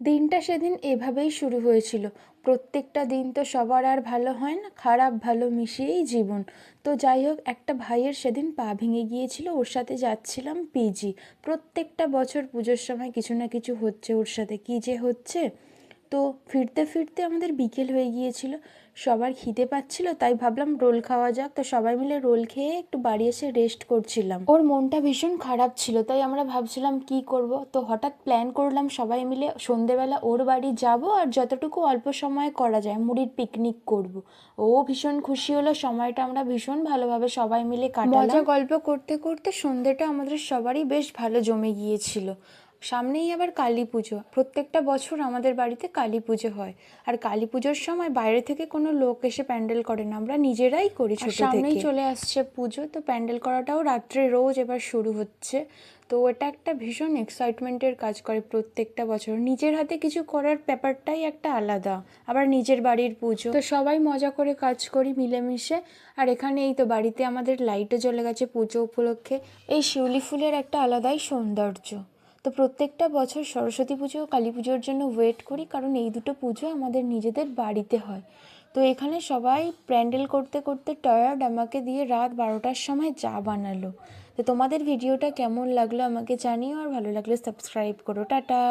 দিনটা সেদিন এভাবেই শুরু হয়েছিল। প্রত্যেকটা দিন তো সবার আর ভালো হয় না, খারাপ ভালো মিশিয়েই জীবন। তো যাই হোক, একটা ভাইয়ের সেদিন পা ভেঙে গিয়েছিল, ওর সাথে যাচ্ছিলাম পিজি। প্রত্যেকটা বছর পুজোর সময় কিছু না কিছু হচ্ছে ওর সাথে, কী যে হচ্ছে। তো ফিরতে ফিরতে আমাদের বিকেল হয়ে গিয়েছিল, সবার খিদে পাচ্ছিল, তাই ভাবলাম রোল খাওয়া যাক। তো সবাই মিলে রোল খেয়ে একটু বাড়ি এসে রেস্ট করছিলাম। ওর মনটা ভীষণ খারাপ ছিল, তাই আমরা ভাবছিলাম কি করব। তো হঠাৎ প্ল্যান করলাম সবাই মিলে সন্ধেবেলা ওর বাড়ি যাব, আর যতটুকু অল্প সময়ে করা যায় মুড়ির পিকনিক করব। ও ভীষণ খুশি হলো, সময়টা আমরা ভীষণ ভালোভাবে সবাই মিলে কাটালাম। মজা গল্প করতে করতে সন্ধেটা আমাদের সবারই বেশ ভালো জমে গিয়েছিল। সামনেই আবার কালী পুজো, প্রত্যেকটা বছর আমাদের বাড়িতে কালী পুজো হয়। আর কালী পুজোর সময় বাইরে থেকে কোনো লোক এসে প্যান্ডেল করে না, আমরা নিজেরাই করি ছোট থেকে। সামনেই চলে আসছে পুজো, তো প্যান্ডেল করাটাও রাত্রে রোজ এবার শুরু হচ্ছে। তো এটা একটা ভীষণ এক্সাইটমেন্টের কাজ করে প্রত্যেকটা বছর, নিজের হাতে কিছু করার ব্যাপারটাই একটা আলাদা। আবার নিজের বাড়ির পুজো, তো সবাই মজা করে কাজ করি মিলেমিশে। আর এখানে এই তো বাড়িতে আমাদের লাইটও জ্বলে গেছে পুজো উপলক্ষে। এই শিউলি ফুলের একটা আলাদাই সৌন্দর্য। তো প্রত্যেকটা বছর সরস্বতী পুজো ও কালী পুজোর জন্য ওয়েট করি, কারণ এই দুটো পুজো আমাদের নিজেদের বাড়িতে হয়। তো এখানে সবাই প্যান্ডেল করতে করতে টায়ার্ড, আমাকে দিয়ে রাত 12টার সময় চা বানালো। তো তোমাদের ভিডিওটা কেমন লাগলো আমাকে জানিও, আর ভালো লাগলে সাবস্ক্রাইব করো। টাটা।